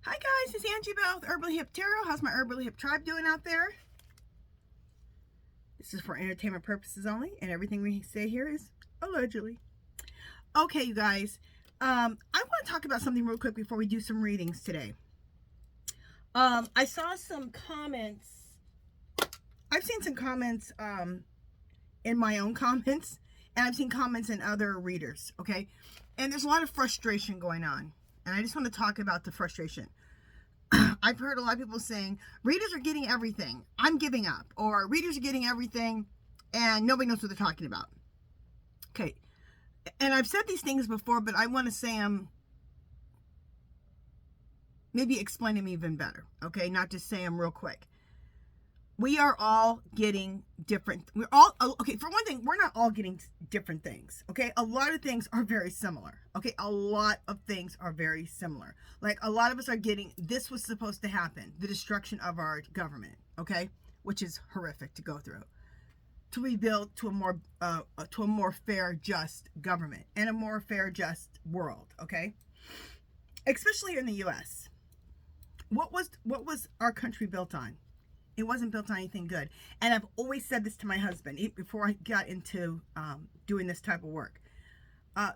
Hi guys, it's Angie Bell with Herbally Hip Tarot. How's my Herbally Hip tribe doing out there? This is for entertainment purposes only, and everything we say here is allegedly. Okay, you guys, I want to talk about something real quick before we do some readings today. I saw some comments. I've seen some comments in my own comments, and I've seen comments in other readers, okay? And there's a lot of frustration going on. And I just want to talk about the frustration. I've heard a lot of people saying, readers are getting everything. I'm giving up. Or readers are getting everything and nobody knows what they're talking about. Okay. And I've said these things before, but I want to say them, maybe explain them even better. Okay. Not just say them real quick. We are all getting different. We're all, okay, for one thing, we're not all getting different things, okay? A lot of things are very similar, okay? A lot of things are very similar. Like, a lot of us are getting, this was supposed to happen, the destruction of our government, okay? Which is horrific to go through. To rebuild to a more fair, just government and a more fair, just world, okay? Especially in the U.S. What was our country built on? It wasn't built on anything good. And I've always said this to my husband before I got into doing this type of work.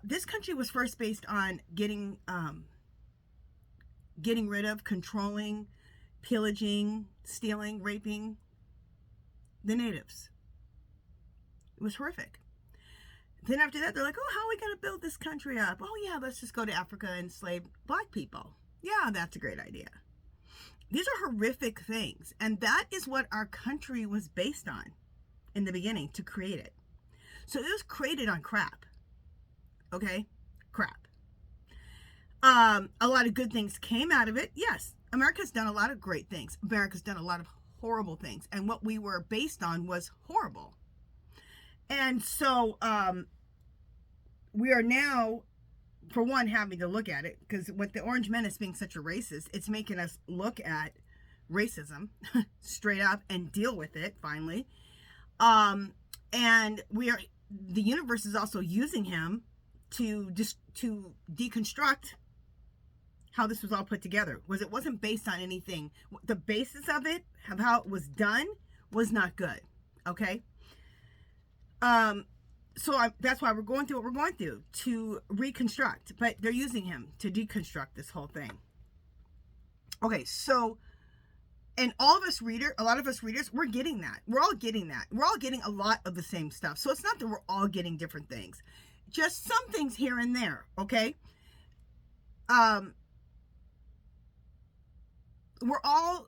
This country was first based on getting rid of, controlling, pillaging, stealing, raping the natives. It was horrific. Then after that, they're like, oh, how are we going to build this country up? Oh, yeah, let's just go to Africa and enslave black people. Yeah, that's a great idea. These are horrific things, and that is what our country was based on in the beginning to create it. So it was created on crap, okay? Crap. A lot of good things came out of it. Yes, America's done a lot of great things. America's done a lot of horrible things, and what we were based on was horrible. And so we are now, for one, having to look at it, because with the Orange Menace being such a racist, it's making us look at racism straight up and deal with it finally. And the universe is also using him to deconstruct how this was all put together. It wasn't based on anything. The basis of it, of how it was done, was not good. Okay. So that's why we're going through what we're going through, to reconstruct. But they're using him to deconstruct this whole thing. Okay, so, and a lot of us readers, we're getting that. We're all getting that. We're all getting a lot of the same stuff. So it's not that we're all getting different things. Just some things here and there, okay? We all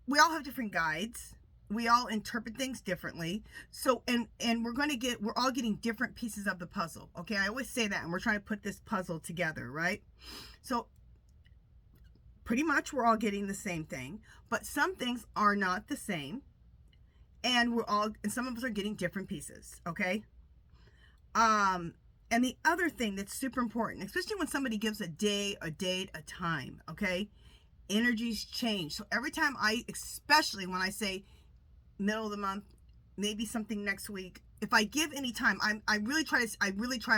have different guides. We all interpret things differently. So, and we're all getting different pieces of the puzzle. Okay. I always say that, and we're trying to put this puzzle together, right? So pretty much we're all getting the same thing, but some things are not the same. And some of us are getting different pieces. Okay. And the other thing that's super important, especially when somebody gives a day, a date, a time, okay? Energies change. So every time especially when I say middle of the month, maybe something next week, if I give any time, I really try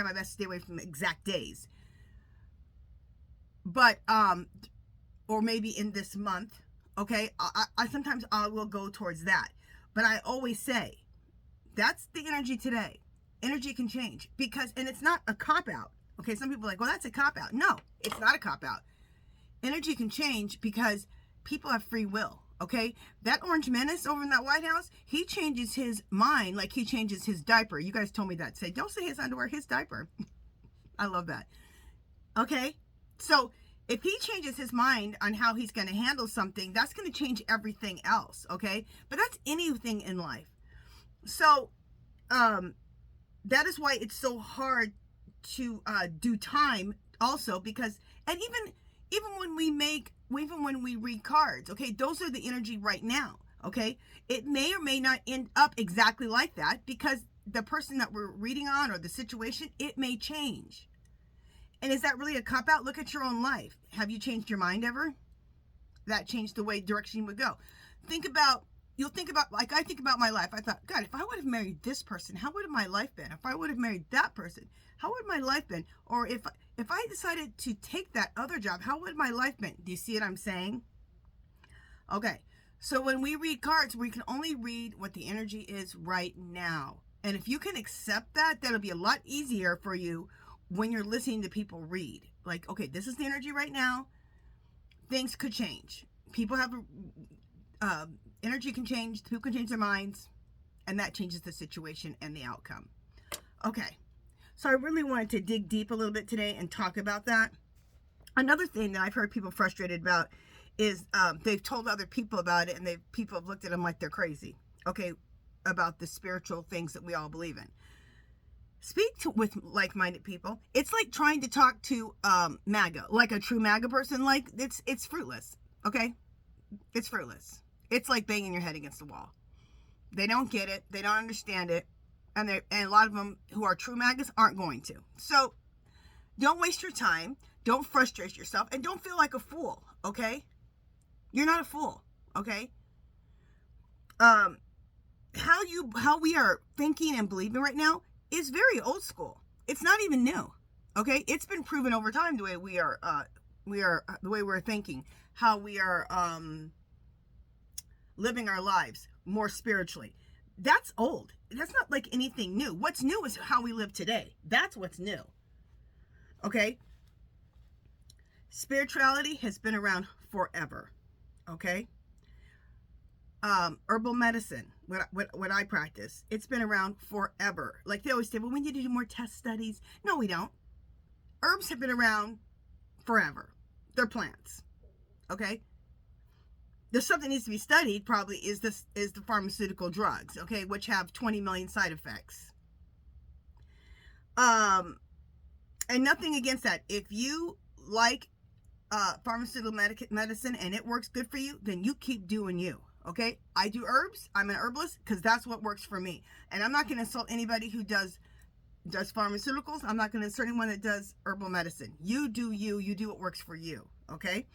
my best to stay away from exact days. But or maybe in this month, okay, I sometimes I will go towards that. But I always say that's the energy today. Energy can change, and it's not a cop-out. Okay, some people are like, well, that's a cop-out. No, it's not a cop-out. Energy can change because people have free will. Okay, that Orange Menace over in that White House, he changes his mind like he changes his diaper. You guys told me that. Don't say his underwear, his diaper. I love that. Okay, so if he changes his mind on how he's going to handle something, that's going to change everything else. Okay, but that's anything in life. So that is why it's so hard to do time also, because, and even when we read cards, okay, those are the energy right now, okay? It may or may not end up exactly like that, because the person that we're reading on or the situation, it may change. And is that really a cop-out? Look at your own life. Have you changed your mind ever? That changed the direction you would go. Think about you'll think about, like I think about my life. I thought, God, if I would have married this person, how would my life been? If I would have married that person, how would my life been? Or if I decided to take that other job, how would my life been? Do you see what I'm saying? Okay, so when we read cards, we can only read what the energy is right now. And if you can accept that, that'll be a lot easier for you when you're listening to people read. Like, okay, this is the energy right now. Things could change. People have energy can change. People can change their minds, and that changes the situation and the outcome. Okay, so I really wanted to dig deep a little bit today and talk about that. Another thing that I've heard people frustrated about is they've told other people about it, and people have looked at them like they're crazy. Okay, about the spiritual things that we all believe in. Speak with like-minded people. It's like trying to talk to MAGA, like a true MAGA person. Like it's fruitless. Okay, it's fruitless. It's like banging your head against the wall. They don't get it. They don't understand it, and a lot of them who are true MAGAs aren't going to. So don't waste your time. Don't frustrate yourself, and don't feel like a fool. Okay, you're not a fool. Okay. How we are thinking and believing right now is very old school. It's not even new. Okay, it's been proven over time the way the way we're thinking, how we are living our lives more spiritually. That's old. That's not like anything new. What's new is how we live today. That's what's new. Okay, spirituality has been around forever. Okay, herbal medicine, what I practice, it's been around forever. Like they always say, well, we need to do more test studies. No, we don't. Herbs have been around forever. They're plants. Okay. There's something that needs to be studied. Probably is the pharmaceutical drugs. Okay, which have 20 million side effects. And nothing against that. If you like pharmaceutical medicine and it works good for you, then you keep doing you. Okay, I do herbs. I'm an herbalist because that's what works for me. And I'm not going to insult anybody who does pharmaceuticals. I'm not going to insult anyone that does herbal medicine. You do you. You do what works for you. Okay.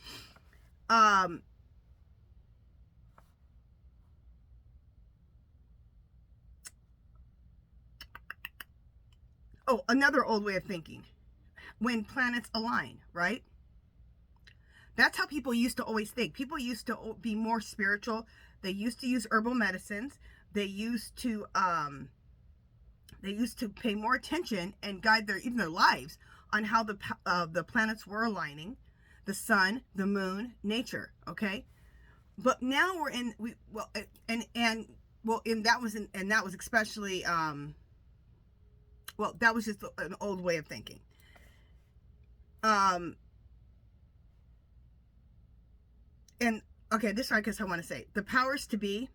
Oh, another old way of thinking. When planets align, right? That's how people used to always think. People used to be more spiritual. They used to use herbal medicines. They used to pay more attention and guide even their lives on how the planets were aligning, the sun, the moon, nature. Okay, but now we're in that was especially that was just an old way of thinking. And okay, this is I guess I want to say the powers to be,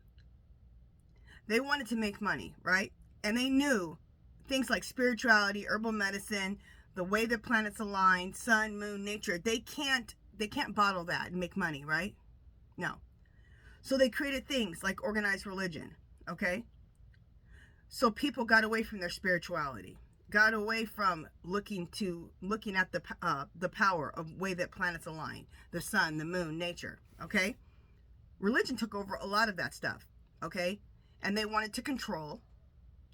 they wanted to make money, right? And they knew things like spirituality, herbal medicine, the way the planets align, sun, moon, nature, they can't bottle that and make money, right? No. So they created things like organized religion, okay? So people got away from their spirituality, got away from looking at the power of way that planets align, the sun, the moon, nature, okay? Religion took over a lot of that stuff, okay? And they wanted to control,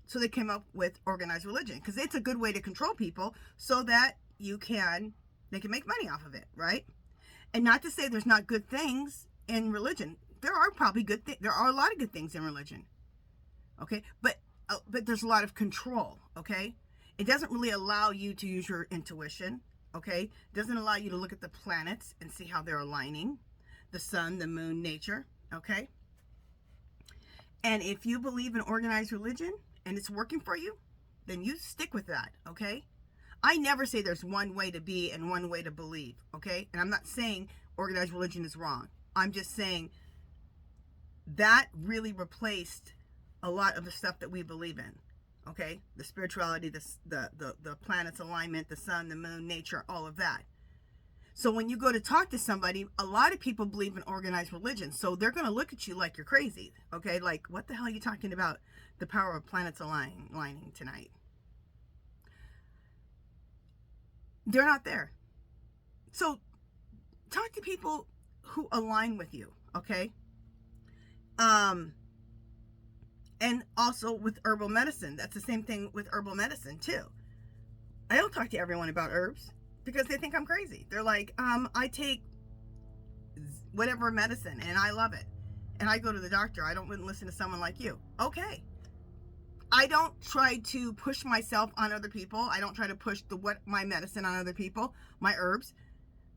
so they came up with organized religion because it's a good way to control people so that they can make money off of it, right? And not to say there's not good things in religion. There are probably good things. There are a lot of good things in religion, okay? But there's a lot of control, okay? It doesn't really allow you to use your intuition, okay? It doesn't allow you to look at the planets and see how they're aligning, the sun, the moon, nature, okay? And if you believe in organized religion and it's working for you, then you stick with that, okay? I never say there's one way to be and one way to believe, okay? And I'm not saying organized religion is wrong. I'm just saying that really replaced a lot of the stuff that we believe in, okay? The spirituality, the planet's alignment, the sun, the moon, nature, all of that. So when you go to talk to somebody, a lot of people believe in organized religion. So they're going to look at you like you're crazy, okay? Like, what the hell are you talking about the power of planets aligning tonight? They're not there. So talk to people who align with you, okay? And also with herbal medicine. That's the same thing with herbal medicine too. I don't talk to everyone about herbs because they think I'm crazy. They're like, I take whatever medicine and I love it. And I go to the doctor. I wouldn't listen to someone like you. Okay. I don't try to push myself on other people. I don't try to push my medicine on other people, my herbs.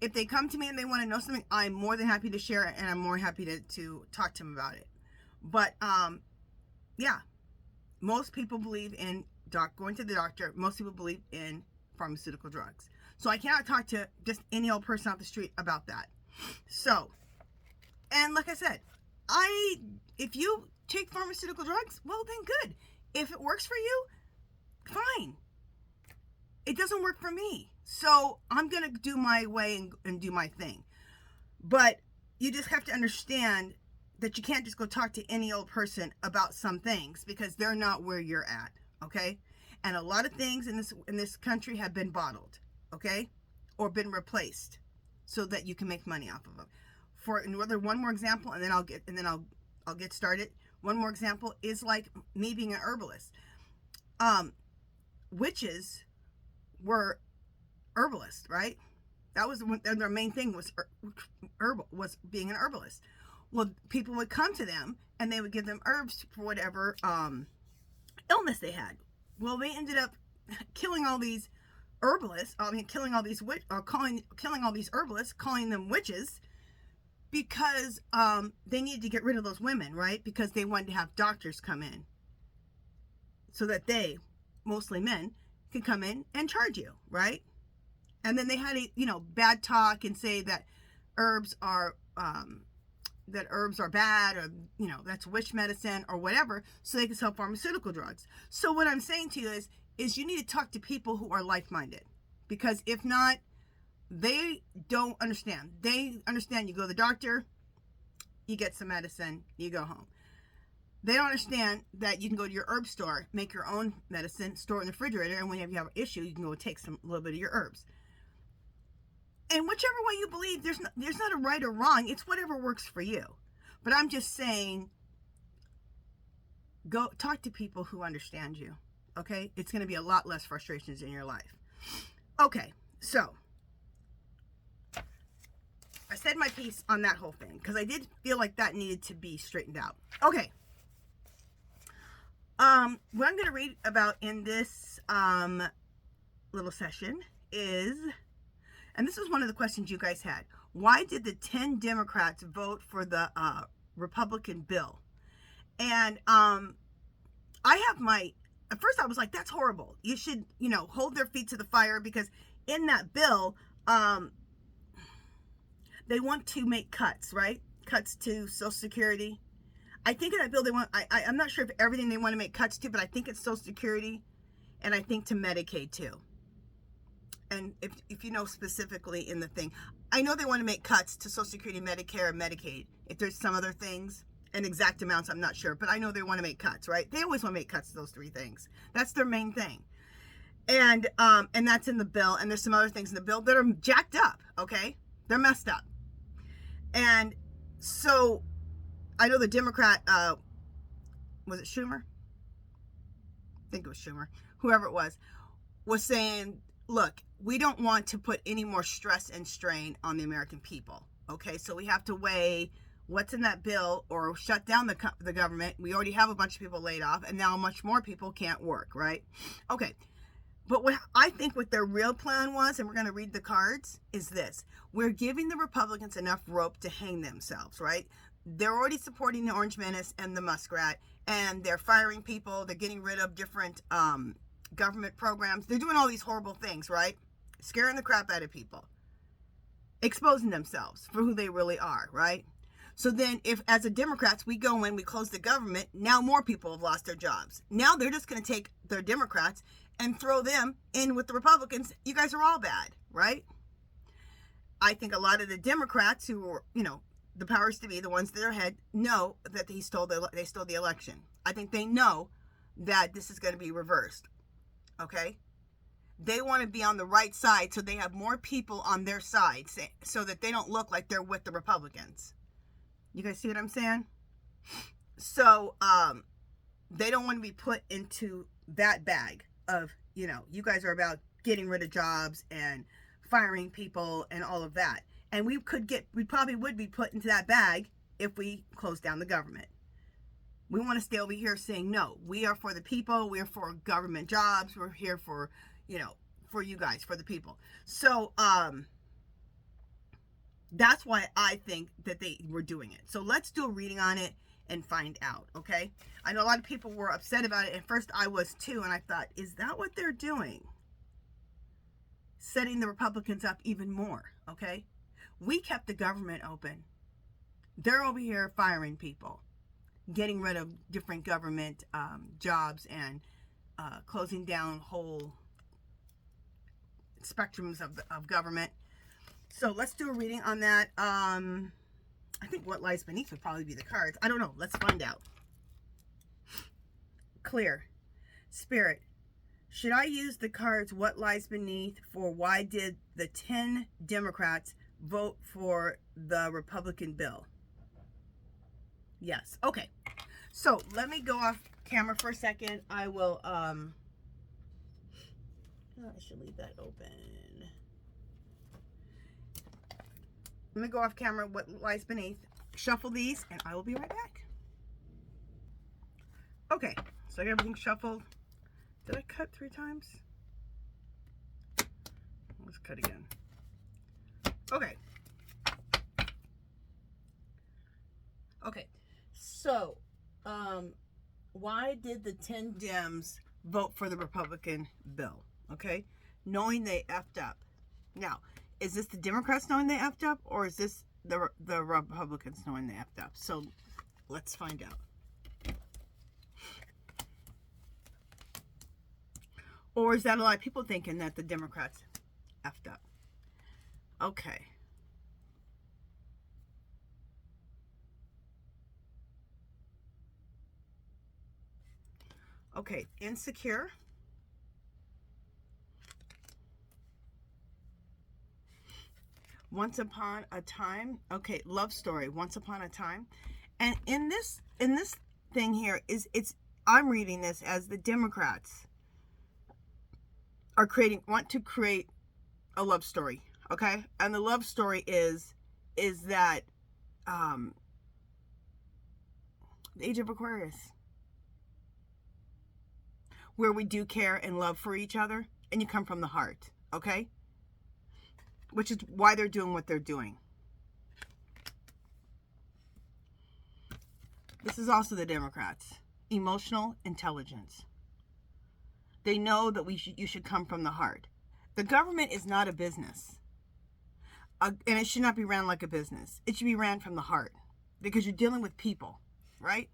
If they come to me and they want to know something, I'm more than happy to share it, and I'm more happy to talk to them about it. But yeah, most people believe in going to the doctor. Most people believe in pharmaceutical drugs. So I cannot talk to just any old person off the street about that. So, and like I said, if you take pharmaceutical drugs, well then good. If it works for you, fine. It doesn't work for me. So I'm going to do my way and do my thing. But you just have to understand that you can't just go talk to any old person about some things because they're not where you're at, okay? And a lot of things in this country have been bottled, okay? Or been replaced so that you can make money off of them. For another one more example, and then I'll get started. One more example is like me being an herbalist. Witches were herbalists, right? That was their main thing was being an herbalist. Well, people would come to them and they would give them herbs for whatever illness they had. Well, they ended up killing all these herbalists. Killing all these herbalists, calling them witches, because they needed to get rid of those women, right? Because they wanted to have doctors come in so that they, mostly men, could come in and charge you, right? And then they had bad talk and say that herbs are bad, or that's witch medicine or whatever, so they can sell pharmaceutical drugs. So what I'm saying to you is you need to talk to people who are like-minded, because if not, they don't understand. They understand you go to the doctor, you get some medicine, you go home. They don't understand that you can go to your herb store, make your own medicine, store it in the refrigerator, and whenever you have an issue, you can go take a little bit of your herbs. And whichever way you believe, there's not a right or wrong. It's whatever works for you. But I'm just saying, go talk to people who understand you, okay? It's going to be a lot less frustrations in your life. Okay, so I said my piece on that whole thing because I did feel like that needed to be straightened out. Okay. What I'm going to read about in this little session is, and this was one of the questions you guys had. Why did the 10 Democrats vote for the Republican bill? And at first I was like, that's horrible. You should, hold their feet to the fire, because in that bill, they want to make cuts, right? Cuts to Social Security. I think in that bill I'm not sure if everything they want to make cuts to, but I think it's Social Security, and I think to Medicaid too. And if you know specifically in the thing, I know they want to make cuts to Social Security, Medicare, and Medicaid. If there's some other things and exact amounts, I'm not sure, but I know they want to make cuts, right? They always want to make cuts to those three things. That's their main thing. And that's in the bill, and there's some other things in the bill that are jacked up, okay? They're messed up. And so I know the Democrat, was it Schumer? I think it was Schumer. Whoever it was saying, look, we don't want to put any more stress and strain on the American people. Okay, so we have to weigh what's in that bill or shut down the government. We already have a bunch of people laid off, and now much more people can't work, right? Okay, but what I think what their real plan was, and we're going to read the cards, is this. We're giving the Republicans enough rope to hang themselves, right? They're already supporting the Orange Menace and the Muskrat, and they're firing people. They're getting rid of different government programs. They're doing all these horrible things, right? Scaring the crap out of people. Exposing themselves for who they really are, right? So then if, as a Democrats, we go in, we close the government, now more people have lost their jobs. Now they're just going to take their Democrats and throw them in with the Republicans. You guys are all bad, right? I think a lot of the Democrats who were, the powers to be, the ones that are ahead, know that they stole the election. I think they know that this is going to be reversed. Okay? They want to be on the right side so they have more people on their side so that they don't look like they're with the Republicans. You guys see what I'm saying? So, they don't want to be put into that bag of, you guys are about getting rid of jobs and firing people and all of that. And we probably would be put into that bag if we close down the government. We want to stay over here saying, no, we are for the people. We're for government jobs. We're here for, for you guys, for the people. So, that's why I think that they were doing it. So let's do a reading on it and find out, okay? I know a lot of people were upset about it. At first I was too, and I thought, is that what they're doing? Setting the Republicans up even more, okay? We kept the government open. They're over here firing people, getting rid of different government jobs, and closing down whole spectrums of government. So let's do a reading on that. I think what lies beneath would probably be the cards. I don't know. Let's find out. Clear. Spirit. Should I use the cards what lies beneath for why did the 10 Democrats vote for the Republican bill? Yes. Okay. So let me go off camera for a second. I will, I should leave that open. Let me go off camera, what lies beneath, shuffle these, and I will be right back. Okay, so I got everything shuffled. Did I cut 3 times? Let's cut again. Okay. Okay, so, why did the 10 Dems vote for the Republican bill? Okay, knowing they effed up. Now, is this the Democrats knowing they effed up, or is this the Republicans knowing they effed up? So let's find out. Or is that a lot of people thinking that the Democrats effed up? Okay. Okay, insecure. Once upon a time. Okay, love story. Once upon a time. And in this thing here I'm reading this as the Democrats are want to create a love story. Okay? And the love story is that the age of Aquarius, where we do care and love for each other, and you come from the heart. Okay? Which is why they're doing what they're doing. This is also the Democrats. Emotional intelligence. They know that you should come from the heart. The government is not a business. And it should not be ran like a business. It should be ran from the heart. Because you're dealing with people, right?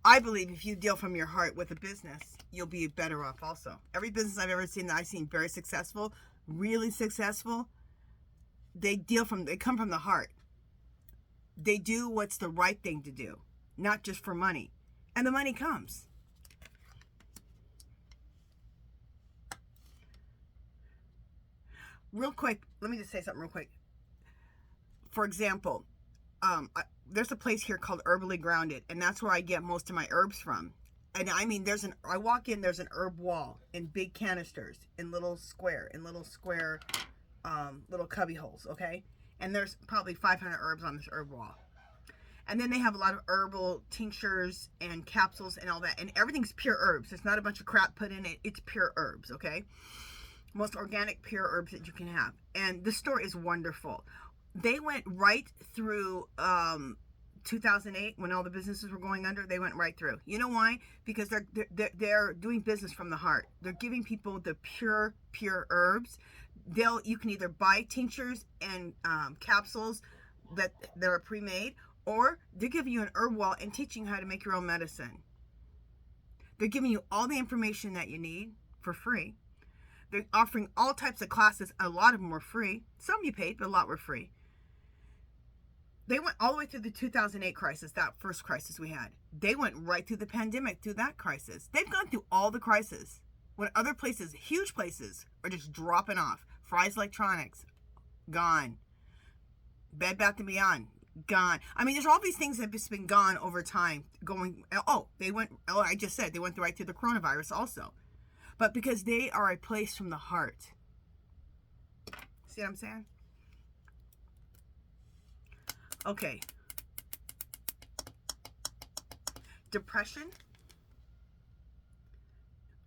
I believe if you deal from your heart with a business, you'll be better off also. Every business I've ever seen that I've seen very successful, really successful, they come from the heart. They do what's the right thing to do, not just for money. And the money comes. Real quick, let me just say something real quick. For example, there's a place here called Herbally Grounded, and that's where I get most of my herbs from. And I mean, I walk in, there's an herb wall in big canisters, in little square, little cubby holes, okay? And there's probably 500 herbs on this herb wall. And then they have a lot of herbal tinctures and capsules and all that. And everything's pure herbs. There's not a bunch of crap put in it. It's pure herbs, okay? Most organic, pure herbs that you can have. And the store is wonderful. They went right through 2008 when all the businesses were going under. They went right through. You know why? Because they're doing business from the heart. They're giving people the pure herbs. You can either buy tinctures and capsules that are pre-made, or they're giving you an herb wall and teaching you how to make your own medicine. They're giving you all the information that you need for free. They're offering all types of classes. A lot of them were free. Some you paid, but a lot were free. They went all the way through the 2008 crisis, that first crisis we had. They went right through the pandemic, through that crisis. They've gone through all the crises. When other places, huge places, are just dropping off. Fry's Electronics, gone. Bed Bath & Beyond, gone. I mean, there's all these things that have just been gone over time. I just said they went right through the coronavirus also. But because they are a place from the heart. See what I'm saying? Okay. Depression.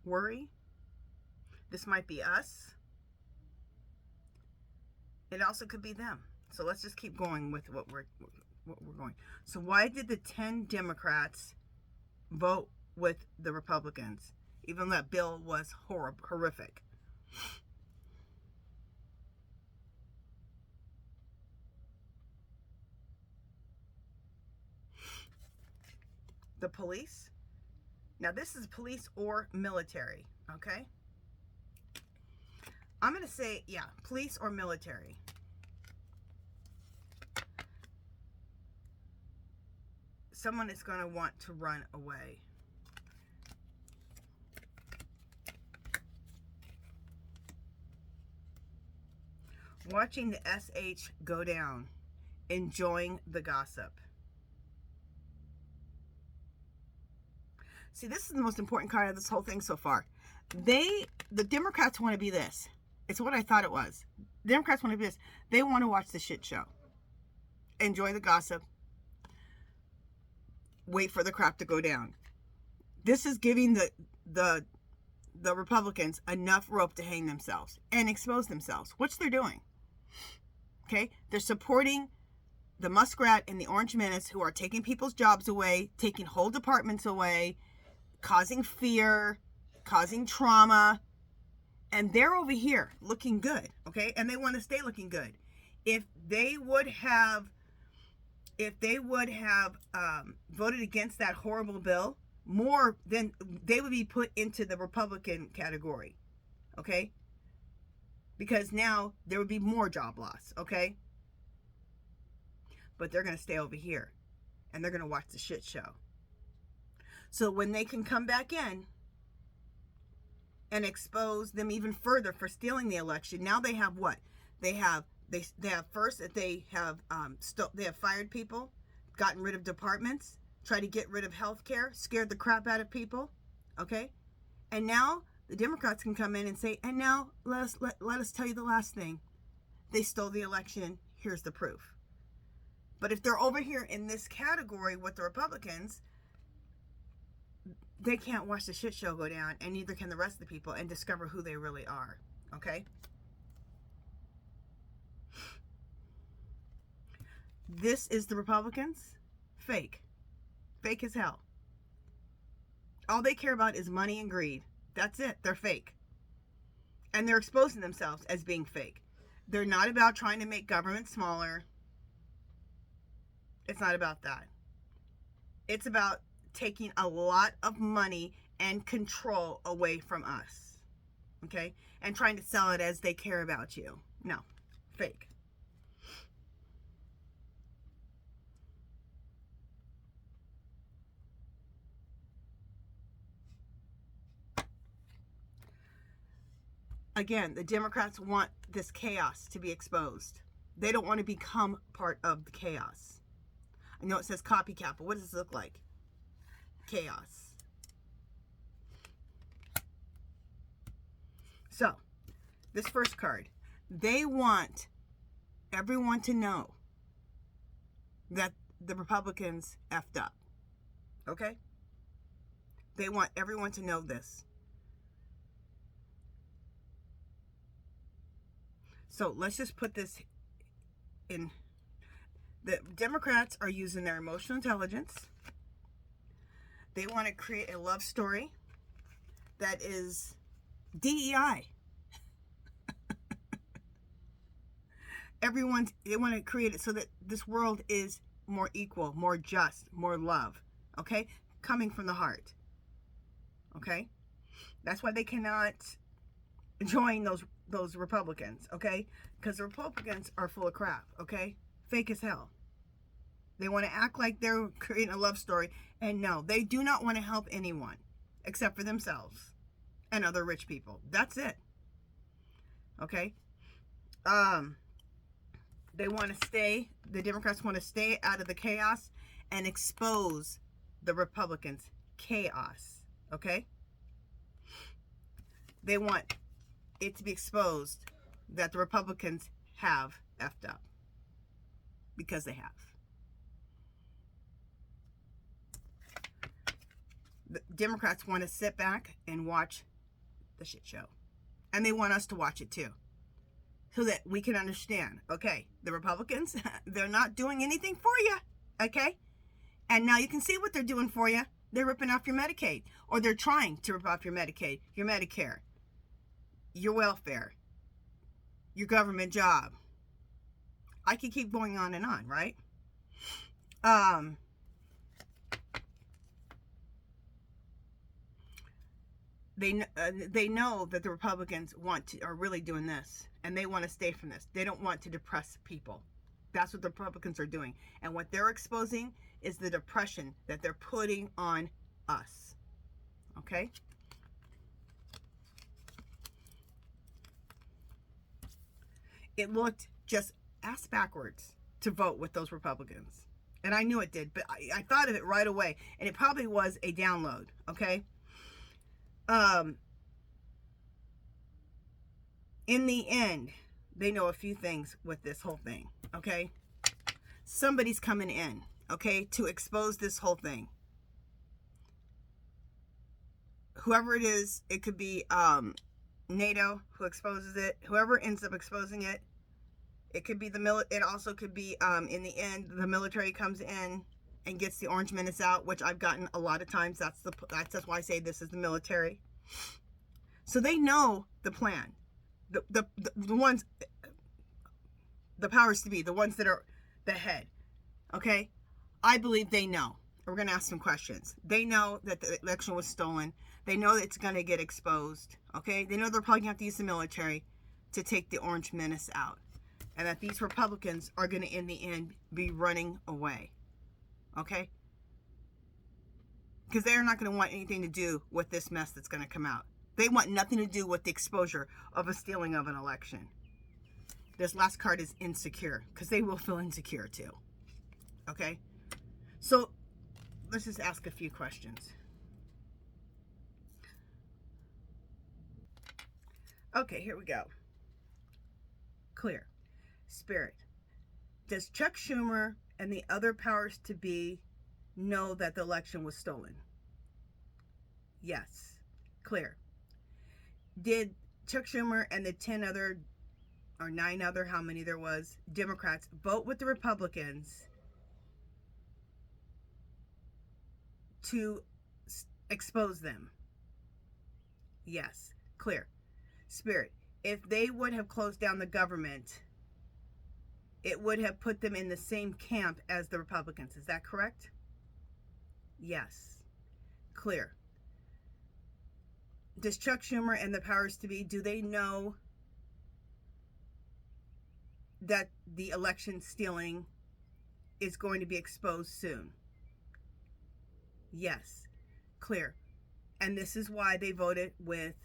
Worry. This might be us. It also could be them. So let's just keep going with what we're going. So why did the 10 Democrats vote with the Republicans, even though that bill was horrific? The police. Now this is police or military, okay? I'm going to say, yeah, police or military. Someone is going to want to run away. Watching the SH go down. Enjoying the gossip. See, this is the most important card of this whole thing so far. The Democrats want to be this. It's what I thought it was. The Democrats want to be this. They want to watch the shit show. Enjoy the gossip. Wait for the crap to go down. This is giving the Republicans enough rope to hang themselves and expose themselves, which they're doing. Okay? They're supporting the Muskrat and the Orange Menace, who are taking people's jobs away, taking whole departments away, causing fear, causing trauma, and they're over here looking good, okay? And they want to stay looking good. If they would have voted against that horrible bill, more than they would be put into the Republican category, okay? Because now there would be more job loss, okay? But they're going to stay over here, and they're going to watch the shit show. So when they can come back in and expose them even further for stealing the election, now they have what? They have first that they have fired people, gotten rid of departments, tried to get rid of health care, scared the crap out of people, okay? And now the Democrats can come in and say, and now let us tell you the last thing. They stole the election. Here's the proof. But if they're over here in this category with the Republicans, they can't watch the shit show go down, and neither can the rest of the people, and discover who they really are, okay? This is the Republicans. Fake. Fake as hell. All they care about is money and greed. That's it. They're fake. And they're exposing themselves as being fake. They're not about trying to make government smaller. It's not about that. It's about taking a lot of money and control away from us. Okay? And trying to sell it as they care about you. No. Fake. Again, the Democrats want this chaos to be exposed. They don't want to become part of the chaos. I know it says copycat, but what does this look like? Chaos. So, this first card. They want everyone to know that the Republicans effed up. Okay? They want everyone to know this. So let's just put this in. The Democrats are using their emotional intelligence. They want to create a love story that is DEI. They want to create it so that this world is more equal, more just, more love. Okay? Coming from the heart. Okay? That's why they cannot join those Republicans, okay? Because the Republicans are full of crap, okay? Fake as hell. They want to act like they're creating a love story, and no, they do not want to help anyone except for themselves and other rich people. That's it. Okay? They want to stay, the Democrats want to stay out of the chaos and expose the Republicans' chaos, okay? They want it to be exposed that the Republicans have effed up, because they have. The Democrats want to sit back and watch the shit show. And they want us to watch it too, so that we can understand, okay, the Republicans, they're not doing anything for you, okay? And now you can see what they're doing for you. They're ripping off your Medicaid, or they're trying to rip off your Medicaid, your Medicare, your welfare, your government job. I could keep going on and on, right? They know that the Republicans are really doing this, and they want to stay from this. They don't want to depress people. That's what the Republicans are doing. And what they're exposing is the depression that they're putting on us. Okay? It looked just ass backwards to vote with those Republicans. And I knew it did, but I thought of it right away. And it probably was a download, okay? In the end, they know a few things with this whole thing, okay? Somebody's coming in, okay, to expose this whole thing. Whoever it is, it could be NATO who exposes it. Whoever ends up exposing it, it could be it also could be, in the end, the military comes in and gets the orange menace out, which I've gotten a lot of times. That's why I say this is the military. So they know the plan. The ones, the powers to be, the ones that are the head. Okay? I believe they know. We're going to ask some questions. They know that the election was stolen. They know that it's going to get exposed. Okay? They know they're probably going to have to use the military to take the orange menace out. And that these Republicans are going to, in the end, be running away. Okay? Because they're not going to want anything to do with this mess that's going to come out. They want nothing to do with the exposure of a stealing of an election. This last card is insecure, because they will feel insecure too. Okay? So, let's just ask a few questions. Okay, here we go. Clear. Spirit. Does Chuck Schumer and the other powers to be know that the election was stolen? Yes. Clear. Did Chuck Schumer and the 10 other, or 9 other, how many there was, Democrats vote with the Republicans to expose them? Yes. Clear. Spirit. If they would have closed down the government, it would have put them in the same camp as the Republicans. Is that correct? Yes. Clear. Does Chuck Schumer and the powers to be, do they know that the election stealing is going to be exposed soon? Yes. Clear. And this is why they voted with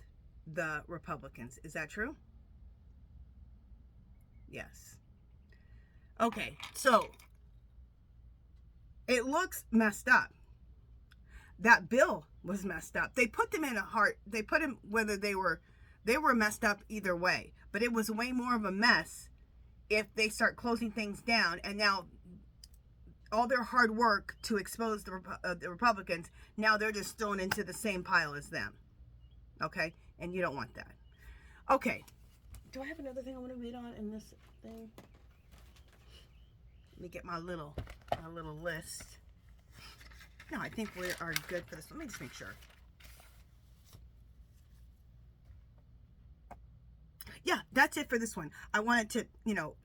the Republicans. Is that true? Yes. Okay, so it looks messed up. That bill was messed up. They put them in they put them, whether they were messed up either way, but it was way more of a mess if they start closing things down, and now all their hard work to expose the Republicans, now they're just thrown into the same pile as them. Okay? And you don't want that. Okay. Do I have another thing I want to read on in this thing? Let me get my little list. No, I think we are good for this. Let me just make sure. Yeah, that's it for this one. I wanted to,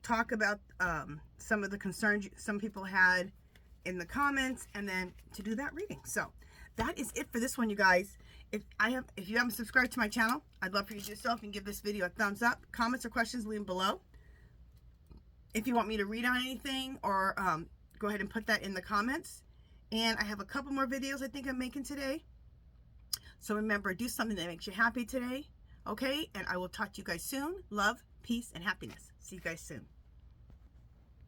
talk about some of the concerns some people had in the comments, and then to do that reading. So that is it for this one, you guys. If you haven't subscribed to my channel, I'd love for you to do so. And give this video a thumbs up. Comments or questions, leave them below. If you want me to read on anything, or go ahead and put that in the comments. And I have a couple more videos I think I'm making today. So remember, do something that makes you happy today. Okay? And I will talk to you guys soon. Love, peace, and happiness. See you guys soon.